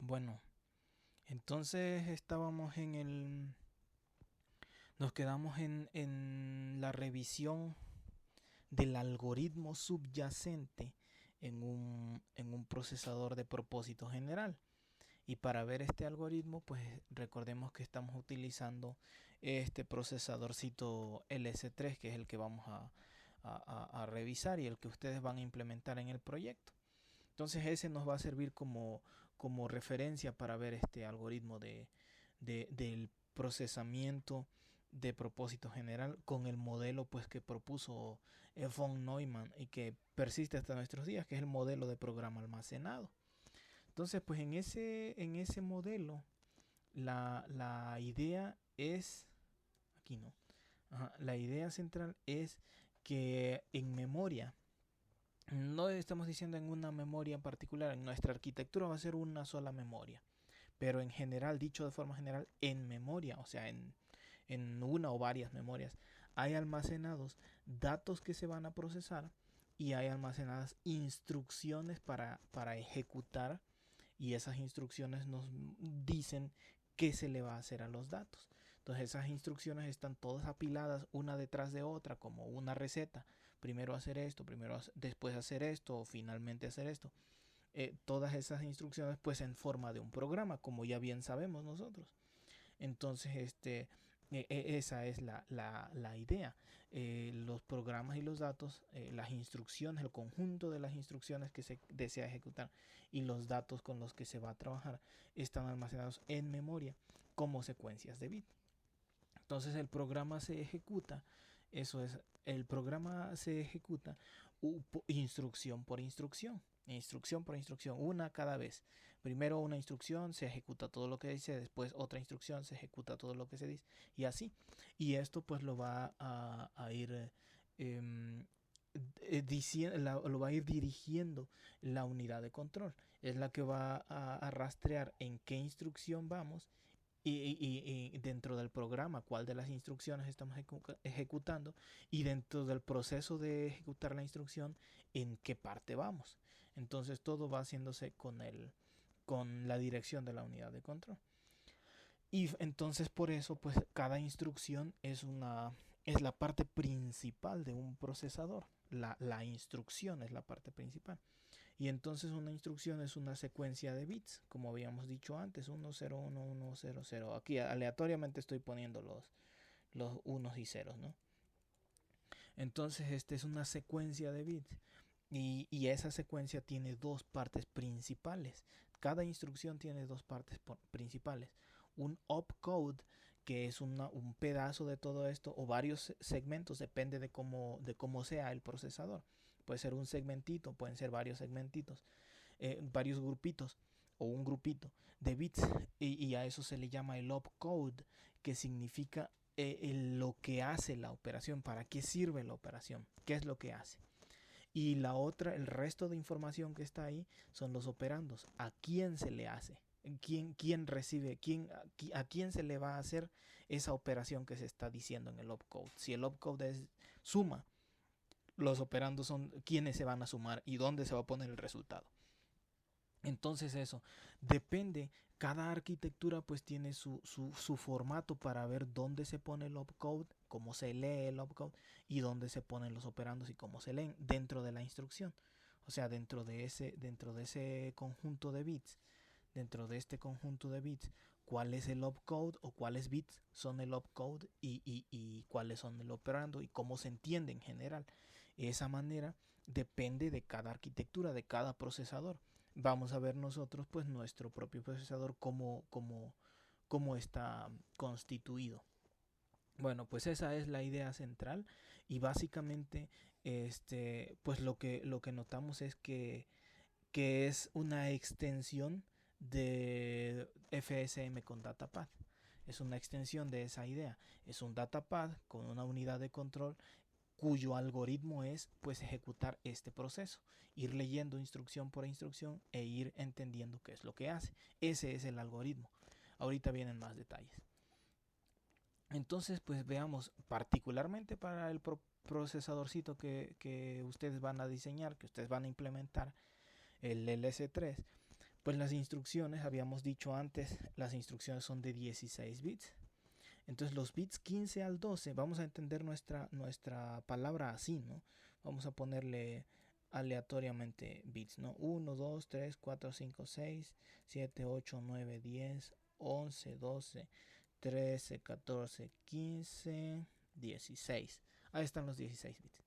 Bueno, entonces nos quedamos en la revisión del algoritmo subyacente en un procesador de propósito general. Y para ver este algoritmo, pues recordemos que estamos utilizando este procesadorcito LS3, que es el que vamos a revisar y el que ustedes van a implementar en el proyecto. Entonces ese nos va a servir como referencia para ver este algoritmo del procesamiento de propósito general con el modelo pues que propuso von Neumann y que persiste hasta nuestros días, que es el modelo de programa almacenado. Entonces pues en ese modelo la idea es, aquí no, la idea central es que en memoria, no estamos diciendo en una memoria en particular, en nuestra arquitectura va a ser una sola memoria, pero en general, dicho de forma general, en memoria, o sea, en una o varias memorias, hay almacenados datos que se van a procesar y hay almacenadas instrucciones para ejecutar, y esas instrucciones nos dicen qué se le va a hacer a los datos. Entonces esas instrucciones están todas apiladas una detrás de otra como una receta. Primero hacer esto, después hacer esto, o finalmente hacer esto. Todas esas instrucciones pues en forma de un programa, como ya bien sabemos nosotros. Entonces, esa es la idea. Los programas y los datos, las instrucciones, el conjunto de las instrucciones que se desea ejecutar y los datos con los que se va a trabajar están almacenados en memoria como secuencias de bit. Entonces el programa se ejecuta, eso es, el programa se ejecuta instrucción por instrucción. Instrucción por instrucción, una cada vez. Primero una instrucción, se ejecuta todo lo que dice, después otra instrucción, se ejecuta todo lo que se dice, y así. Y esto pues lo va a ir lo va a ir dirigiendo la unidad de control. Es la que va a rastrear en qué instrucción vamos y dentro del programa cuál de las instrucciones estamos ejecutando, y dentro del proceso de ejecutar la instrucción en qué parte vamos. Entonces todo va haciéndose con la dirección de la unidad de control. Y entonces por eso pues cada instrucción es la parte principal de un procesador. La instrucción es la parte principal. Y entonces una instrucción es una secuencia de bits, como habíamos dicho antes, 1, 0, 1, 1, 0, 0. Aquí aleatoriamente estoy poniendo los unos y ceros, ¿no? Entonces esta es una secuencia de bits. Y esa secuencia tiene dos partes principales. Cada instrucción tiene dos partes principales. Un opcode, que es un pedazo de todo esto, o varios segmentos, depende de cómo sea el procesador. Puede ser un segmentito, pueden ser varios segmentitos, varios grupitos o un grupito de bits, y a eso se le llama el opcode, que significa lo que hace la operación, para qué sirve la operación, qué es lo que hace. Y la otra, el resto de información que está ahí son los operandos. ¿A quién se le hace? ¿Quién recibe? ¿A quién se le va a hacer esa operación que se está diciendo en el opcode? Si el opcode es suma, los operandos son quienes se van a sumar y dónde se va a poner el resultado. Entonces eso, depende, cada arquitectura pues tiene su formato para ver dónde se pone el opcode, cómo se lee el opcode, y dónde se ponen los operandos y cómo se leen dentro de la instrucción. O sea, dentro de ese conjunto de bits, dentro de este conjunto de bits, cuál es el opcode o cuáles bits son el opcode, y cuáles son el operando y cómo se entiende en general. Esa manera depende de cada arquitectura, de cada procesador. Vamos a ver nosotros pues nuestro propio procesador cómo está constituido. Bueno, pues esa es la idea central, y básicamente pues lo que notamos es que es una extensión de FSM con Datapad. Es una extensión de esa idea. Es un Datapad con una unidad de control cuyo algoritmo es pues ejecutar este proceso, ir leyendo instrucción por instrucción e ir entendiendo qué es lo que hace. Ese es el algoritmo. Ahorita vienen más detalles. Entonces pues veamos particularmente para el procesadorcito que ustedes van a diseñar, que ustedes van a implementar, el LS3. Pues las instrucciones, habíamos dicho antes, las instrucciones son de 16 bits. Entonces los bits 15 al 12, vamos a entender nuestra palabra así, ¿no? Vamos a ponerle aleatoriamente bits, ¿no? 1, 2, 3, 4, 5, 6, 7, 8, 9, 10, 11, 12, 13, 14, 15, 16. Ahí están los 16 bits.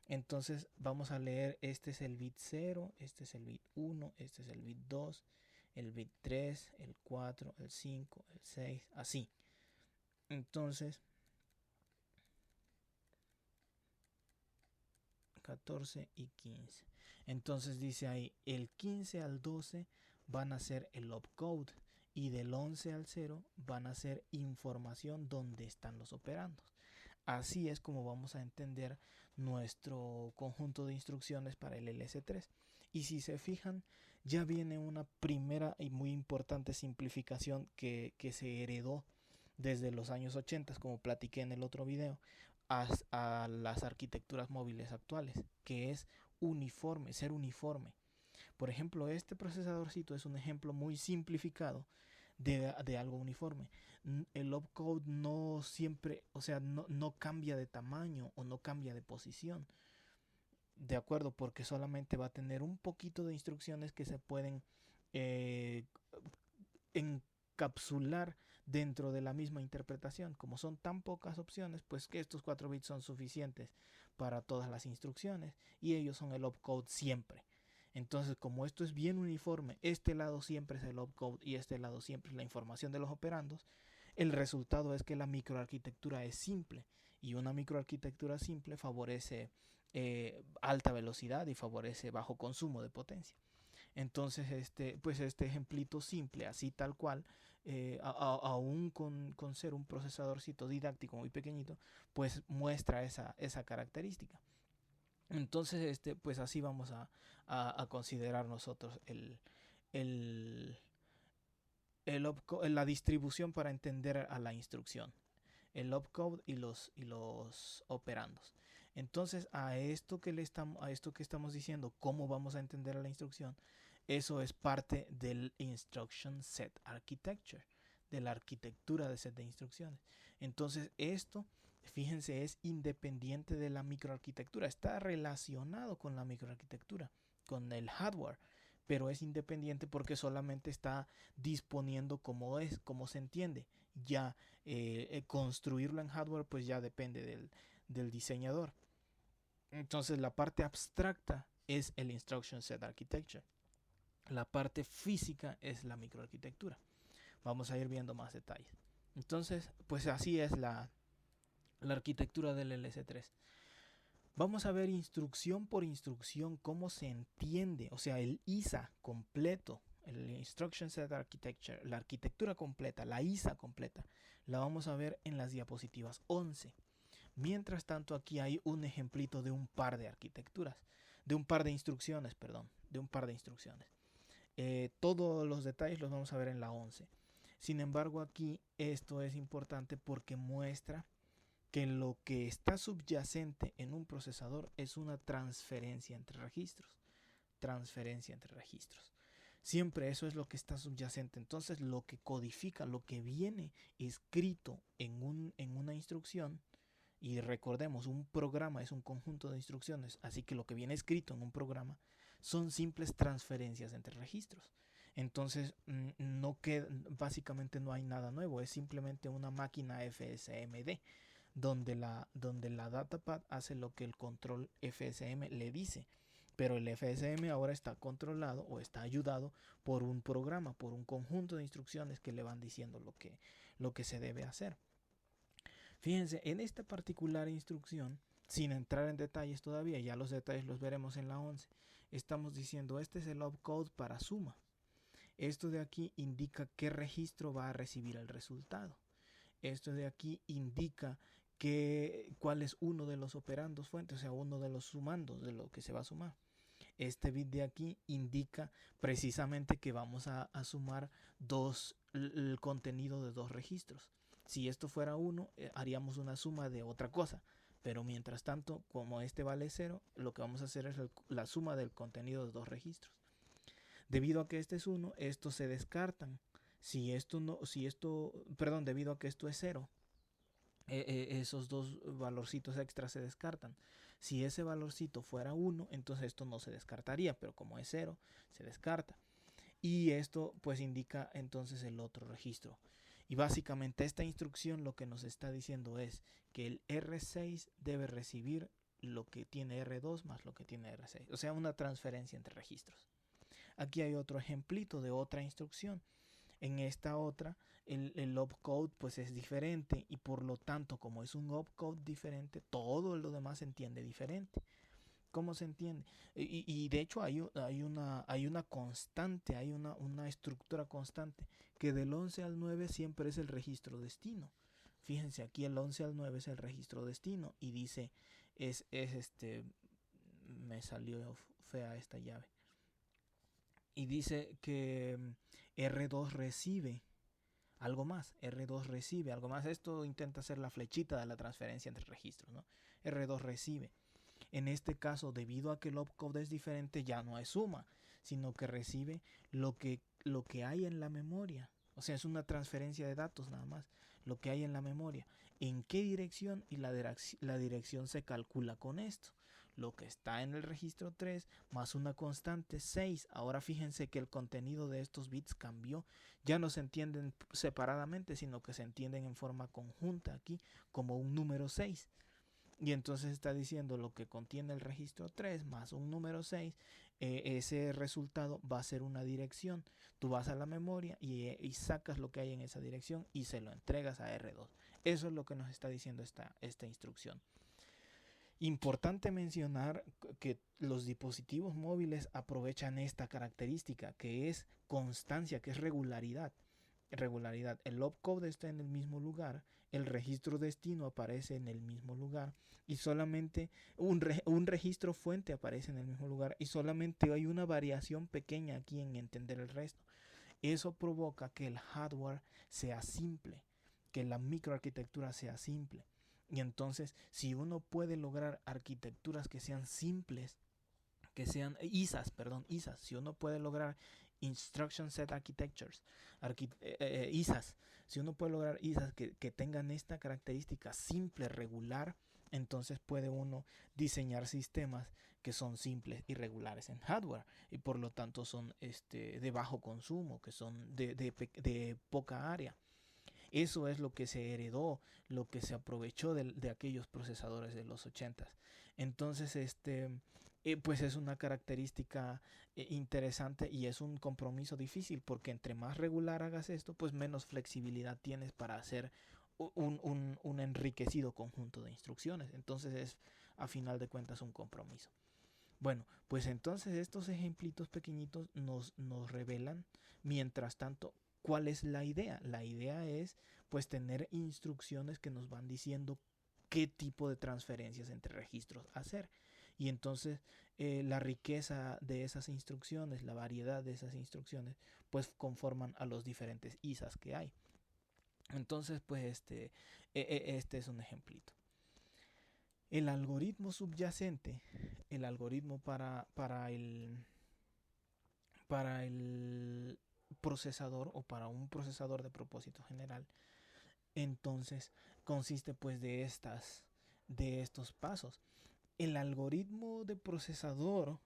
Entonces vamos a leer, este es el bit 0, este es el bit 1, este es el bit 2, el bit 3, el 4, el 5, el 6, así. Entonces, 14 y 15. Entonces dice ahí, el 15 al 12 van a ser el opcode y del 11 al 0 van a ser información donde están los operandos. Así es como vamos a entender nuestro conjunto de instrucciones para el LS3. Y si se fijan, ya viene una primera y muy importante simplificación que se heredó desde los años 80, como platiqué en el otro video, a las arquitecturas móviles actuales, que es uniforme, ser uniforme. Por ejemplo, este procesadorcito es un ejemplo muy simplificado de algo uniforme. El opcode no siempre, o sea, no cambia de tamaño o no cambia de posición. De acuerdo, porque solamente va a tener un poquito de instrucciones que se pueden eh, encapsular dentro de la misma interpretación. Como son tan pocas opciones, pues que estos 4 bits son suficientes para todas las instrucciones y ellos son el opcode siempre. Entonces, como esto es bien uniforme, este lado siempre es el opcode y este lado siempre es la información de los operandos, el resultado es que la microarquitectura es simple, y una microarquitectura simple favorece alta velocidad y favorece bajo consumo de potencia. Entonces, pues este ejemplito simple, así tal cual, aún con ser un procesadorcito didáctico muy pequeñito, pues muestra esa característica. Entonces, pues así vamos a considerar nosotros el, la distribución para entender a la instrucción, el opcode y los operandos. Entonces, a esto que estamos diciendo, cómo vamos a entender a la instrucción, eso es parte del Instruction Set Architecture, de la arquitectura de set de instrucciones. Entonces, esto, fíjense, es independiente de la microarquitectura, está relacionado con la microarquitectura, con el hardware, pero es independiente porque solamente está disponiendo como se entiende. Ya construirlo en hardware pues ya depende del diseñador. Entonces la parte abstracta es el Instruction Set Architecture. La parte física es la microarquitectura. Vamos a ir viendo más detalles. Entonces, pues así es la arquitectura del LS3. Vamos a ver instrucción por instrucción cómo se entiende, o sea, el ISA completo, el Instruction Set Architecture, la arquitectura completa, la ISA completa, la vamos a ver en las diapositivas 11. Mientras tanto, aquí hay un ejemplito de un par de arquitecturas, de un par de instrucciones, perdón, de un par de instrucciones. Todos los detalles los vamos a ver en la 11. Sin embargo, aquí esto es importante porque muestra que lo que está subyacente en un procesador es una transferencia entre registros. Transferencia entre registros. Siempre eso es lo que está subyacente. Entonces lo que codifica, lo que viene escrito en una instrucción, y recordemos, un programa es un conjunto de instrucciones, así que lo que viene escrito en un programa son simples transferencias entre registros. Entonces, básicamente no hay nada nuevo, es simplemente una máquina FSMD, donde la datapad hace lo que el control FSM le dice. Pero el FSM ahora está controlado o está ayudado por un programa, por un conjunto de instrucciones que le van diciendo lo que se debe hacer. Fíjense, en esta particular instrucción, sin entrar en detalles todavía, ya los detalles los veremos en la 11, estamos diciendo este es el opcode para suma. Esto de aquí indica qué registro va a recibir el resultado. Esto de aquí indica cuál es uno de los operandos fuentes, o sea, uno de los sumandos de lo que se va a sumar. Este bit de aquí indica precisamente que vamos a sumar el contenido de dos registros. Si esto fuera 1, haríamos una suma de otra cosa. Pero mientras tanto, como este vale 0, lo que vamos a hacer es la suma del contenido de dos registros. Debido a que este es 1, estos se descartan. Si esto no, si esto, perdón, debido a que esto es 0, esos dos valorcitos extras se descartan. Si ese valorcito fuera 1, entonces esto no se descartaría, pero como es 0, se descarta. Y esto pues indica entonces el otro registro. Y básicamente esta instrucción lo que nos está diciendo es que el R6 debe recibir lo que tiene R2 más lo que tiene R6. O sea, una transferencia entre registros. Aquí hay otro ejemplito de otra instrucción. En esta otra, el opcode pues es diferente y por lo tanto, como es un opcode diferente, todo lo demás se entiende diferente. ¿Cómo se entiende? Y de hecho hay una constante, hay una estructura constante, que del 11 al 9 siempre es el registro destino. Fíjense, aquí el 11 al 9 es el registro destino y dice, me salió fea esta llave. Y dice que R2 recibe algo más, R2 recibe algo más. Esto intenta hacer la flechita de la transferencia entre registros, ¿no? R2 recibe. En este caso, debido a que el opcode es diferente, ya no es suma, sino que recibe lo que hay en la memoria. O sea, es una transferencia de datos nada más, lo que hay en la memoria. ¿En qué dirección? Y la dirección se calcula con esto. Lo que está en el registro 3 más una constante 6. Ahora fíjense que el contenido de estos bits cambió. Ya no se entienden separadamente, sino que se entienden en forma conjunta aquí como un número 6. Y entonces está diciendo lo que contiene el registro 3 más un número 6, ese resultado va a ser una dirección. Tú vas a la memoria y sacas lo que hay en esa dirección y se lo entregas a R2. Eso es lo que nos está diciendo esta instrucción. Importante mencionar que los dispositivos móviles aprovechan esta característica que es constancia, que es regularidad. El opcode está en el mismo lugar, el registro destino aparece en el mismo lugar y solamente un registro fuente aparece en el mismo lugar y solamente hay una variación pequeña aquí en entender el resto. Eso provoca que el hardware sea simple, que la microarquitectura sea simple. Y entonces, si uno puede lograr arquitecturas que sean simples, que sean ISAs, si uno puede lograr Instruction Set Architectures, ISAs, si uno puede lograr ISAs que tengan esta característica simple, regular, entonces puede uno diseñar sistemas que son simples y regulares en hardware y por lo tanto son de bajo consumo, que son de poca área. Eso es lo que se heredó, lo que se aprovechó de aquellos procesadores de los 80s. Entonces, pues es una característica interesante y es un compromiso difícil porque entre más regular hagas esto, pues menos flexibilidad tienes para hacer un enriquecido conjunto de instrucciones. Entonces es a final de cuentas un compromiso. Bueno, pues entonces estos ejemplitos pequeñitos nos revelan, mientras tanto, cuál es la idea. La idea es pues tener instrucciones que nos van diciendo qué tipo de transferencias entre registros hacer. Y entonces la riqueza de esas instrucciones, la variedad de esas instrucciones, pues conforman a los diferentes ISAs que hay. Entonces, pues este es un ejemplito. El algoritmo subyacente, el algoritmo para el procesador o para un procesador de propósito general, entonces consiste pues de estos pasos. El algoritmo de procesador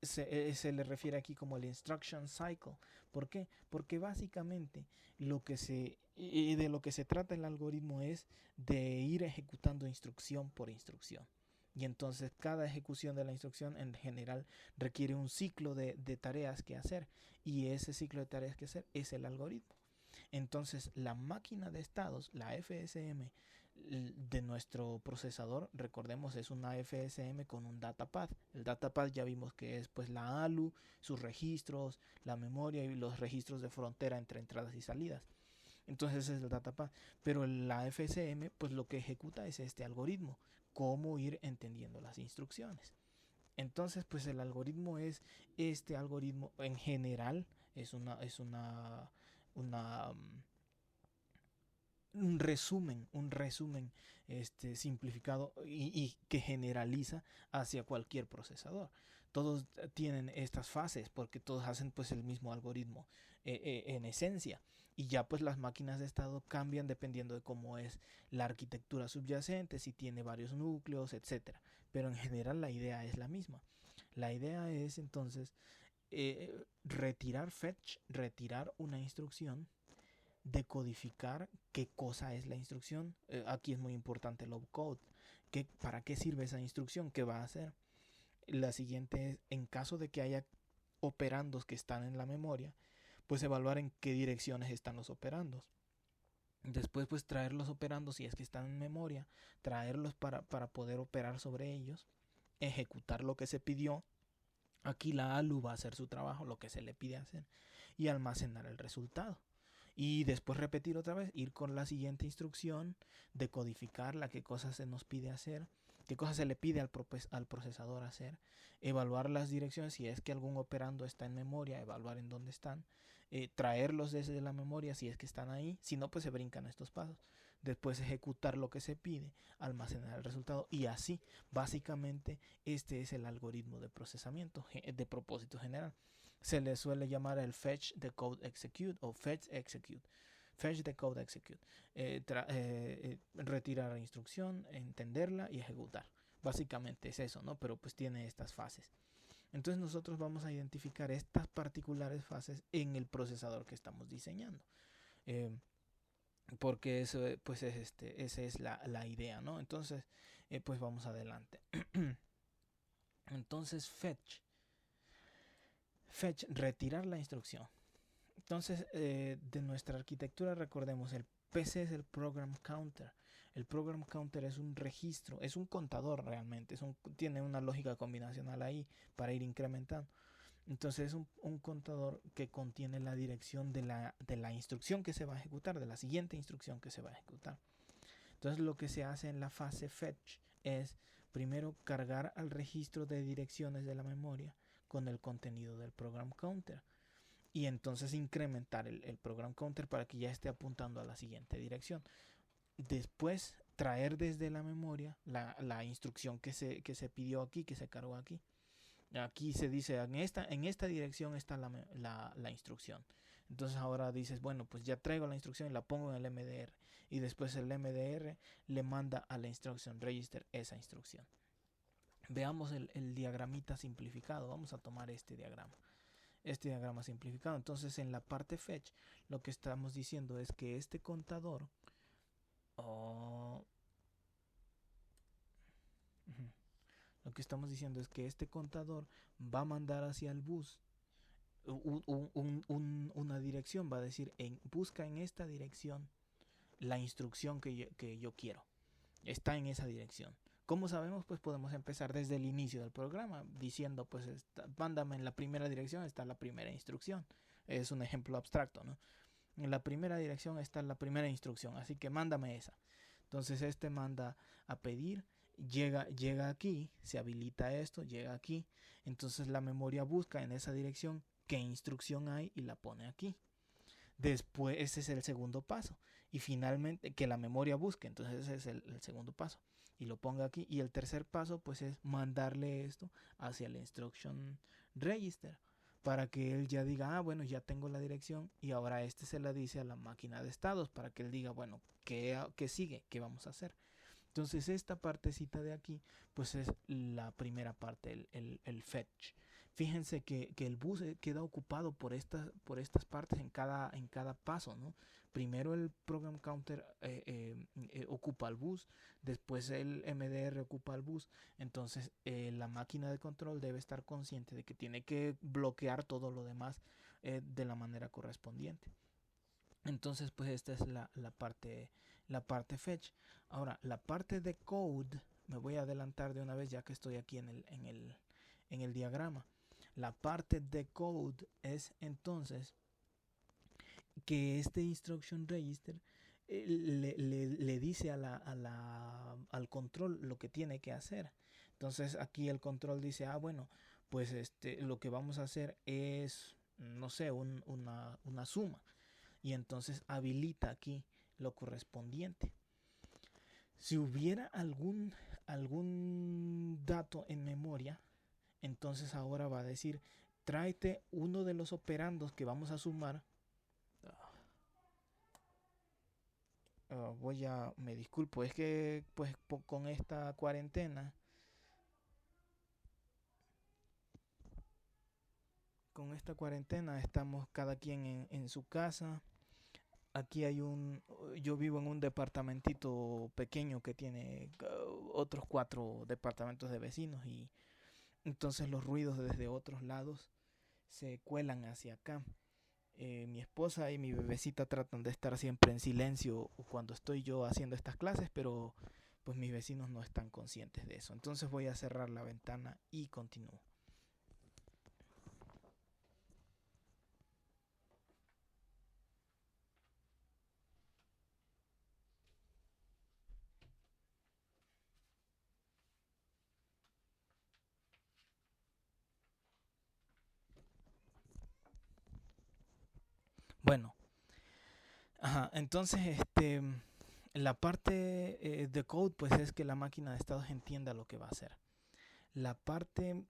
se le refiere aquí como el instruction cycle. ¿Por qué? Porque básicamente de lo que se trata el algoritmo es de ir ejecutando instrucción por instrucción. Y entonces cada ejecución de la instrucción en general requiere un ciclo de tareas que hacer. Y ese ciclo de tareas que hacer es el algoritmo. Entonces la máquina de estados, la FSM de nuestro procesador, recordemos, es una FSM con un datapad. El datapad ya vimos que es pues la ALU, sus registros, la memoria y los registros de frontera entre entradas y salidas. Entonces ese es el datapad. Pero la FSM pues lo que ejecuta es este algoritmo, cómo ir entendiendo las instrucciones. Entonces pues el algoritmo es este algoritmo en general, es una un resumen simplificado y que generaliza hacia cualquier procesador. todos tienen estas fases porque todos hacen pues el mismo algoritmo en esencia. Y ya pues las máquinas de estado cambian dependiendo de cómo es la arquitectura subyacente, si tiene varios núcleos, etcétera. Pero en general la idea es la misma. La idea es entonces retirar fetch, retirar una instrucción, decodificar qué cosa es la instrucción. Aquí es muy importante el opcode. ¿Para qué sirve esa instrucción? ¿Qué va a hacer? La siguiente es, en caso de que haya operandos que están en la memoria, pues evaluar en qué direcciones están los operandos. Después pues traer los operandos si es que están en memoria, traerlos para poder operar sobre ellos, ejecutar lo que se pidió. Aquí la ALU va a hacer su trabajo, lo que se le pide hacer, y almacenar el resultado. Y después repetir otra vez, ir con la siguiente instrucción, decodificarla, qué cosas se nos pide hacer, qué cosas se le pide al procesador hacer, evaluar las direcciones, si es que algún operando está en memoria, evaluar en dónde están, traerlos desde la memoria si es que están ahí, si no pues se brincan estos pasos. Después ejecutar lo que se pide, almacenar el resultado y así, básicamente este es el algoritmo de procesamiento de propósito general. Se le suele llamar el fetch, decode, execute o fetch execute. Fetch, decode, execute. Retirar la instrucción, entenderla y ejecutar. Básicamente es eso, ¿no? Pero pues tiene estas fases. Entonces nosotros vamos a identificar estas particulares fases en el procesador que estamos diseñando. Porque eso pues esa es la idea, ¿no? Entonces pues vamos adelante. Entonces fetch, retirar la instrucción. Entonces de nuestra arquitectura recordemos, el PC es el program counter. El program counter es un registro, es un contador realmente, tiene una lógica combinacional ahí para ir incrementando. Entonces es un contador que contiene la dirección de la instrucción que se va a ejecutar, de la siguiente instrucción que se va a ejecutar. Entonces lo que se hace en la fase fetch es primero cargar al registro de direcciones de la memoria con el contenido del program counter. Y entonces incrementar el program counter para que ya esté apuntando a la siguiente dirección. Después traer desde la memoria la instrucción que se pidió aquí, que se cargó aquí. Aquí se dice, en esta dirección está la instrucción. Entonces ahora dices, bueno, pues ya traigo la instrucción y la pongo en el MDR. Y después el MDR le manda a la instruction register esa instrucción. Veamos el diagramita simplificado. Vamos a tomar este diagrama simplificado. Entonces en la parte fetch lo que estamos diciendo es que este contador lo que estamos diciendo es que este contador va a mandar hacia el bus una dirección, va a decir busca en esta dirección la instrucción que yo quiero, está en esa dirección. ¿Cómo sabemos? Pues podemos empezar desde el inicio del programa diciendo pues mándame en la primera dirección, está la primera instrucción. Es un ejemplo abstracto, ¿no? En la primera dirección está la primera instrucción, así que mándame esa. Entonces manda a pedir, llega aquí, se habilita esto, llega aquí. Entonces la memoria busca en esa dirección qué instrucción hay y la pone aquí. Después ese es el segundo paso. Y finalmente que la memoria busque, entonces ese es el segundo paso. Y lo ponga aquí. Y el tercer paso pues es mandarle esto hacia el instruction register, para que él ya diga, bueno, ya tengo la dirección y ahora se la dice a la máquina de estados para que él diga, bueno, ¿qué sigue? ¿Qué vamos a hacer? Entonces esta partecita de aquí, pues es la primera parte, el fetch. Fíjense que el bus queda ocupado por estas partes en cada paso, ¿no? Primero el program counter ocupa el bus, después el MDR ocupa el bus. Entonces la máquina de control debe estar consciente de que tiene que bloquear todo lo demás de la manera correspondiente. Entonces pues esta es la parte fetch. Ahora la parte de code, me voy a adelantar de una vez ya que estoy aquí en el diagrama. La parte de code es entonces que este instruction register le dice al control lo que tiene que hacer. Entonces aquí el control dice, bueno, pues lo que vamos a hacer es, no sé, una suma. Y entonces habilita aquí lo correspondiente. Si hubiera algún dato en memoria, Entonces ahora va a decir, tráete uno de los operandos que vamos a sumar. Me disculpo, es que pues con esta cuarentena estamos cada quien en su casa. Aquí yo vivo en un departamentito pequeño que tiene otros 4 departamentos de vecinos, y entonces los ruidos desde otros lados se cuelan hacia acá. Mi esposa y mi bebecita tratan de estar siempre en silencio cuando estoy yo haciendo estas clases, pero pues mis vecinos no están conscientes de eso. Entonces voy a cerrar la ventana y continúo. Bueno, entonces la parte de code pues es que la máquina de estados entienda lo que va a hacer. La parte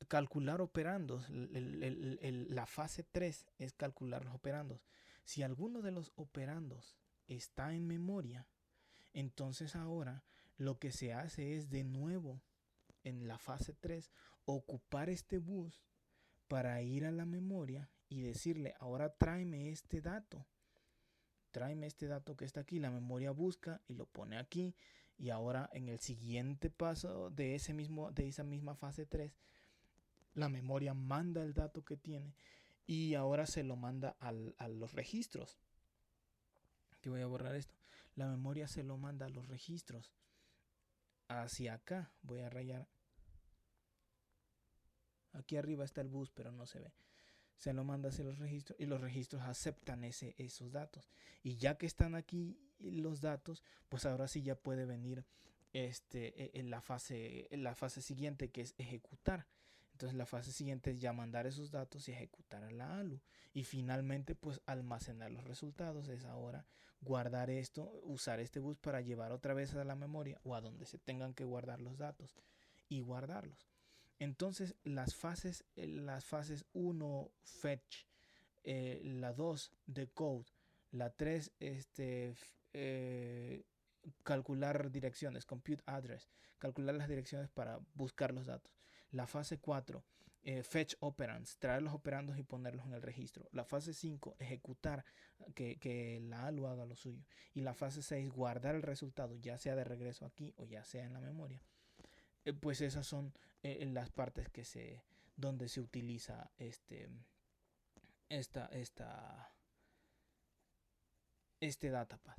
calcular operandos, la fase 3 es calcular los operandos. Si alguno de los operandos está en memoria, entonces ahora lo que se hace es de nuevo en la fase 3 ocupar este bus para ir a la memoria y decirle, ahora tráeme este dato que está aquí. La memoria busca y lo pone aquí, y ahora en el siguiente paso de esa misma fase 3, la memoria manda el dato que tiene y ahora se lo manda a los registros. Aquí voy a borrar esto. La memoria se lo manda a los registros. Hacia acá voy a rayar. Aquí arriba está el bus, pero no se ve. Se lo manda hacia los registros y los registros aceptan esos datos. Y ya que están aquí los datos, pues ahora sí ya puede venir en la fase siguiente, que es ejecutar. Entonces la fase siguiente es ya mandar esos datos y ejecutar a la ALU. Y finalmente pues almacenar los resultados. Es ahora guardar esto, usar este bus para llevar otra vez a la memoria o a donde se tengan que guardar los datos y guardarlos. Entonces las fases 1 fetch, la 2 decode, la 3 calcular direcciones, compute address, calcular las direcciones para buscar los datos. La fase 4 fetch operands, traer los operandos y ponerlos en el registro. La fase 5 ejecutar, que la ALU haga lo suyo. Y la fase 6 guardar el resultado, ya sea de regreso aquí o ya sea en la memoria. Pues esas son las partes donde se utiliza esta, esta, este datapad.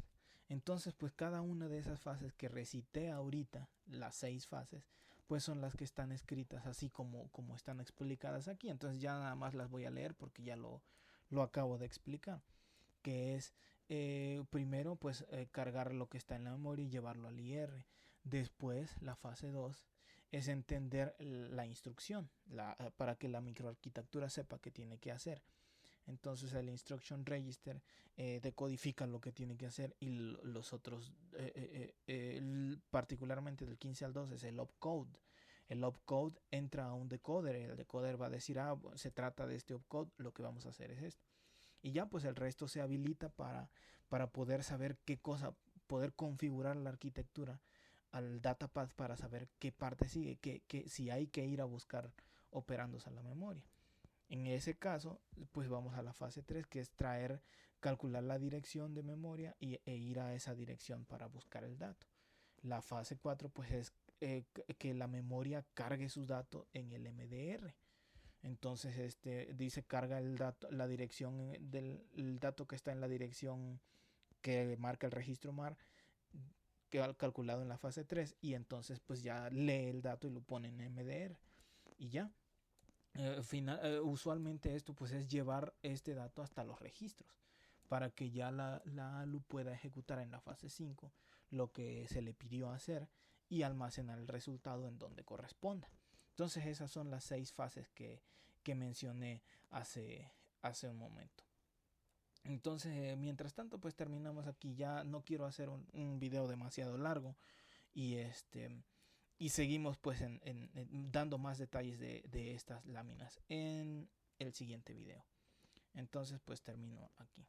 Entonces, pues cada una de esas fases que recité ahorita, las 6 fases, pues son las que están escritas así como están explicadas aquí. Entonces ya nada más las voy a leer porque ya lo acabo de explicar. Que es primero pues cargar lo que está en la memoria y llevarlo al IR. Después la fase 2 es entender la instrucción para que la microarquitectura sepa qué tiene que hacer. Entonces el instruction register decodifica lo que tiene que hacer, y los otros, particularmente del 15 al 2, es el opcode. El opcode entra a un decoder, el decoder va a decir, se trata de este opcode, lo que vamos a hacer es esto. Y ya pues el resto se habilita para poder saber qué cosa, poder configurar la arquitectura al datapad para saber qué parte sigue, si hay que ir a buscar operandos a la memoria. En ese caso, pues vamos a la fase 3, que es calcular la dirección de memoria e ir a esa dirección para buscar el dato. La fase 4 pues es que la memoria cargue sus datos en el MDR. Entonces dice carga la dirección del dato que está en la dirección que marca el registro MAR, que ha calculado en la fase 3, y entonces pues ya lee el dato y lo pone en MDR y ya. Usualmente esto pues es llevar este dato hasta los registros para que ya la ALU pueda ejecutar en la fase 5 lo que se le pidió hacer y almacenar el resultado en donde corresponda. Entonces esas son las 6 fases que mencioné hace un momento. Entonces, mientras tanto, pues terminamos aquí. Ya no quiero hacer un video demasiado largo. Y Y seguimos pues dando más detalles de estas láminas en el siguiente video. Entonces pues termino aquí.